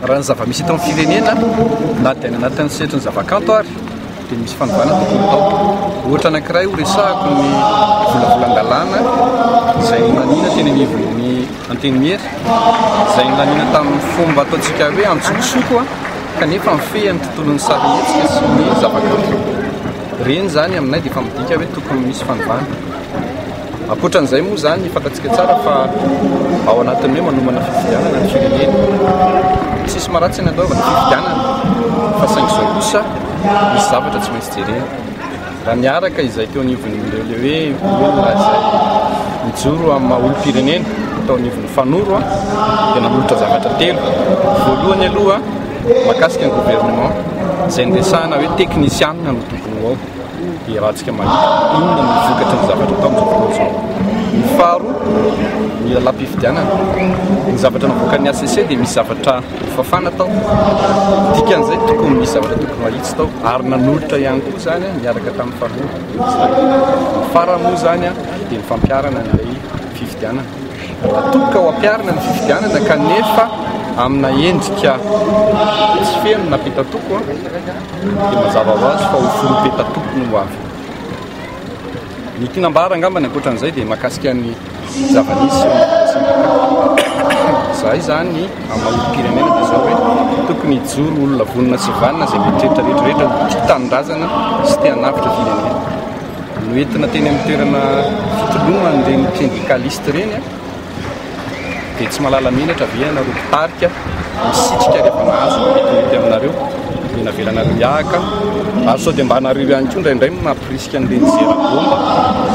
raha ny zava-misy eto amin'ny firenena na dia anatin'ny setry ny zavakanto ary dia misy fanovana tokony tao. Ohatra anankiray ho resahako ny volavolan-dalàna izay nanina teny anivon'ny Antenimiery, izay nanina tamin'ny fomba ataontsika hoe antsokosoko kanefa mifehy ny tontolon'ny sarihetsika sy ny zavakanto. Reny zany aminay dia efa midika hoe tokony misy fanovana. Ankoatran'izay moa zany fantatsika tsara fa ao anatin'ny hoe manomana fifidianana ny firenena. Tsisy maratsy ny anaovana fifidianana fa saingy izao kosa misy zavatra tsy maintsy jerena. Raha niaraka izay teo anivon'ireo hoe olona izay mijoro amin'ny maha-olom-pirenena tao anivon'ny fanoro dia nanolotra zavatra telo. Voalohany aloha mahakasika ny gouvernement izay niresahana hoe teknisianina no tokony ao. Dia raha antsika mahita inona ny vokatry ny zavatra tao amin'izao fotoana izao. Ny faharoa ny lalam-pifidianana. Ny zavatra navoaka ny ACC dia misy zavatra fafana tao. Dikan'izay tokony misy zavatra tokony mahitsy tao ary nanolotra ihany koa zany miaraka tamin'ny faharoa. Ny farany moa zany dia ny fampiarana n'ilay fifidianana. Toka ho ampiarana ny fifidianana kanefa amina endrika tsy feno na petatoko dia mazava ho azy fa ho forom-petatoko no avy. Ny tinambara angamba ny ankoatran'izay dia mahakasika ny zava-nisy izay zany amin'ny maha-olom-pirenena dia izao hoe tokony hijoro olona vonona sy vanina izay mieritreritra rehetrarehetra tia tanindrazana sy tia hanavitra firenena. Noentina teny amin'ny toerana fitoloana ireny syndikalista ireny dia tsy malala menatra ve ianareo mpitarika misitrika rehefa nahazo metimety aminareo dia navelanareo hiahaka ary sao dia mba anareo ihany koa indraindray mampirisika an'ireny zera-bomba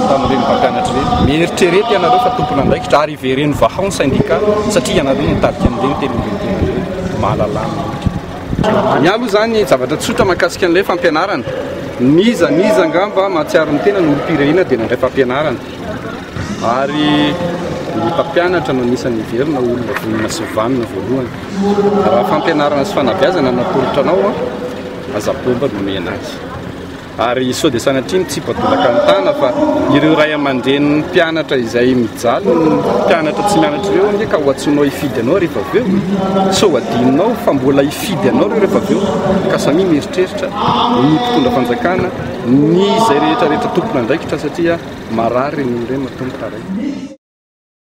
tamin'ireny mpampianatra ireny. Mieritrerety ianareo fa tompona andraikitra ary ivereny vahao ny syndika satria ianareo mitarika an'ireny tenyrenitena mahalalana ohatra. Ny aloha zany zavatra tsotra mahakasika an'ilay fampianarana. Niza angamba mahatsiaro ny tena ny olom-pirenena dia nandray fampianarana ary ny mpampianatra no anisan'ny verina olona vonona sy vanina voalohany. Raha fampianarana sy fanabeazana natolotra anao aza-bomba no omena azy. Ary sao dia sanatriny tsy voadolaka ny tana fa ireo ray aman-drenin'ny mpianatra izay mijaly ny mpianatra tsy mianatra ireo nge ka ho atsoinao hifidy anao rehefa avy eo. Sao adinonao fa mbola hifidy anao reo rehefa avy eo ka samy mieritreritra ny mpitondra fanjakana ny izay rehetrarehetra tompona andraikitra satria marary ny ireny matomboka ray.